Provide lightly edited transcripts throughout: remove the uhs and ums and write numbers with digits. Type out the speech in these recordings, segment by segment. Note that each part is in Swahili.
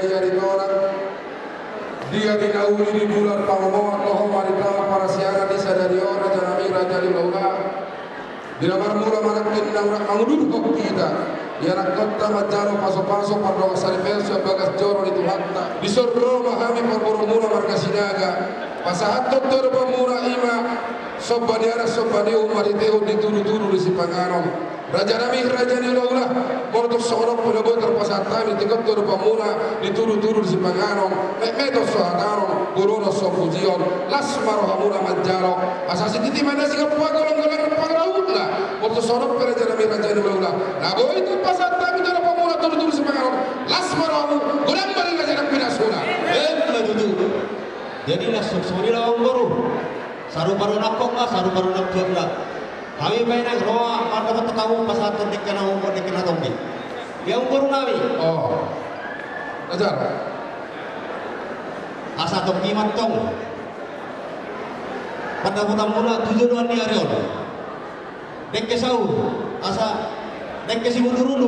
yari orang dia dinauli di bulan Pamoa toh marika para siara di sadari orang janami raja di laula bila marmula manakin namrak mangudun kok kita ya rakota majaro paso-paso pada wasari verso bagas joro itu hatta disorro mahami perboromura marga sinaga pasahat doktor pemura ima sobadiara sobadeu mariteo dituru-turu di Sipangano raja nami raja ni laula bordo sorok pelebot terpasatami doktor pemura dituru-turu di Sipangano medo sohagano burono sofuzion lasmaro hamura majaro asasi titi mana sih golong-golong panglaut lah bordo sorok raja nami raja ni laula lago itu pasatami doktor pemura turu-turu di Sipangano lasmaro hamu golang balik raja nami nasuna jadi lah suksuri lah baru saru baru nakok lah saru baru nakok lah kami main ang roa pada mata kamu pas satu dekat nama umur dekat nama tongki dia umur kami oh ajar asa tongki matong pada mata mula tujuan ni arion dekat sahur asa dekat si mundur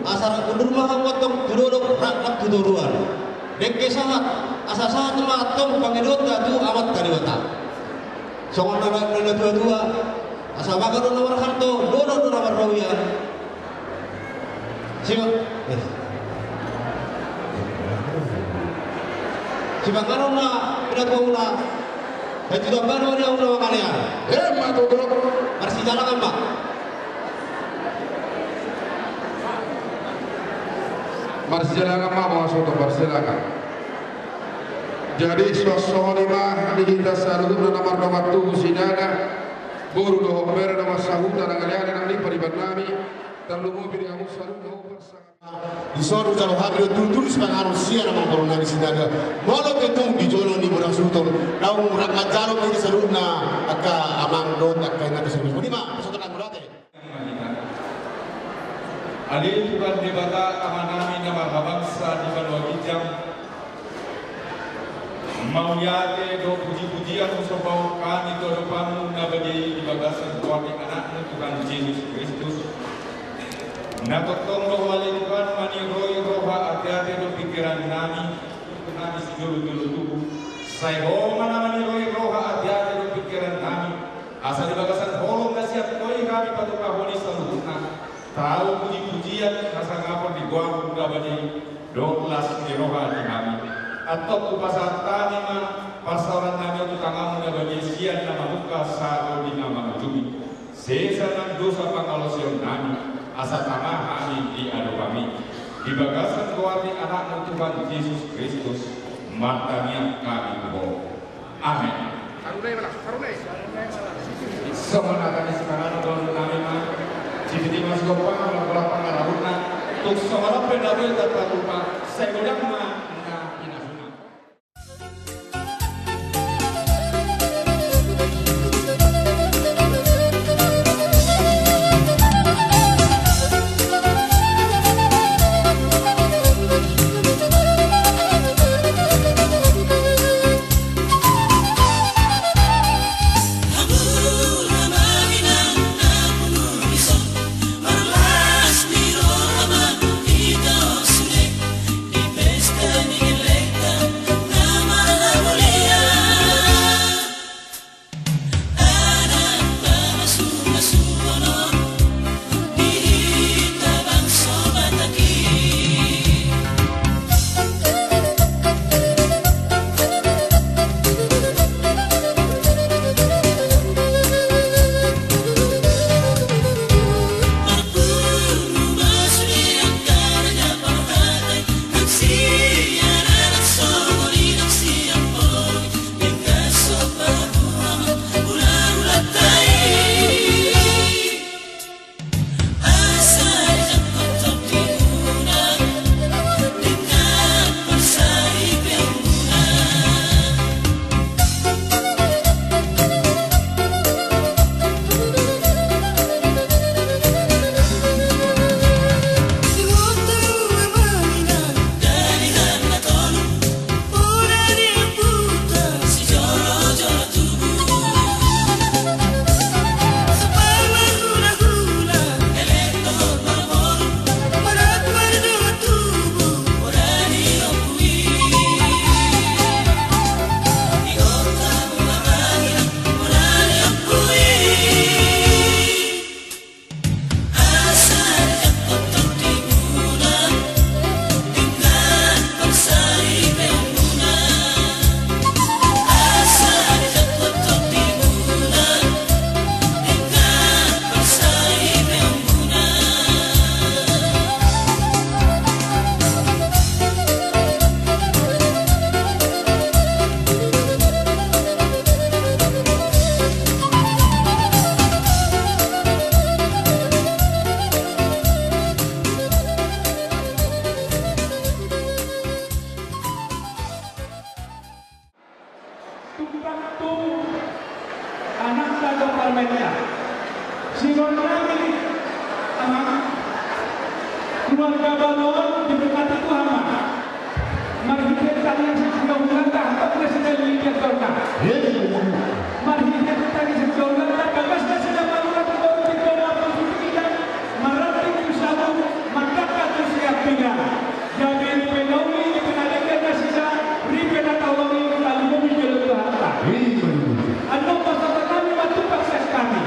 asa mundur maham matong tudorok rak tuduruan dekke sahat asa sahat matong pangidot tu amat kaliwata songon nana dua asa bagaro nomor hanto dono nomor rawian siapa siapa karona ina tuuna dan juga baru dia ulah kalian matu dok masih jalan mbak Barsilaga ma masuk ke Barsilaga. Jadi sosok lima di kita selalu nomor tuh sinaga buru doh ber nama sahuta nangalian nang paribat nami terlalu mobil yang selalu mau bersama. Disoru kalau habis tutur sepanjang Rusia nama corona di sinaga. Malu ketung di jolo ni berang sultan. Daun rakyat jalo kita seruna aka amang dot aka ina keservis. Lima pesokan berate. Adi Tuhan debata amanami nama bangsa di Banua Kijang mau yate do puji-pujian usopau kami do depanmu nabagi di bagasan kuami anakmu Tuhan Yesus Kristus natotong do wali Tuhan mani roi roha ati-ati do pikiran nami nami sidulu-dulu tubuh sayho mana mani roi roha ati-ati do pikiran nami asal di bagasan holong nasihat koi kami patuka honi saluhna tahu puji-pujian rasa ngapun di gua buka bani doklas di roha di kami atau kupasar tani mah pasaran nami untuk tangamu na bani sian nama buka saro di nama ujumi sesanan dosa pangalosion nami asa tanah kami di adu kami di bagasan kuati anakmu Tuhan Yesus Kristus matanya kami kubo amin semua kami sekarang don kami mah jadi mas gopang kalau pangarahuna tuk seorang pendawil tata lupa saya bilang mah inasuna Marlas miro ama, ito sulit, di pesta ni parlamenta. Sinon kami keluarga balon diberkati Tuhan. Mari kita tanya sesudah ulang tahun Presiden Lydia Dorna. Mari kita tanya sesudah ulang tahun bagas sudah malukan baru kita dapat kita merating usaha maka siap pindah. Jadi penaumi di penadikan nasida ribena tawami lalu memijul Tuhan. Ano pasal kami matu paksa kami.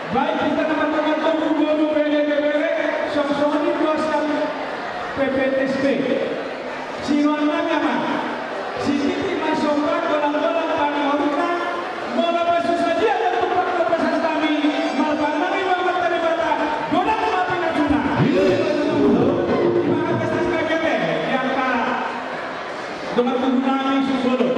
Baik kita teman-teman guru bere song-songi kuasa PPTSB. Sinuan kami apa? Sisi masukkan bolang-bolang panahorna mola besusah dia dan tempat kepesan kami malbang kami bapak teribata godang mapi natuna. Terima kasih sekali yang dengan menggunakan susu.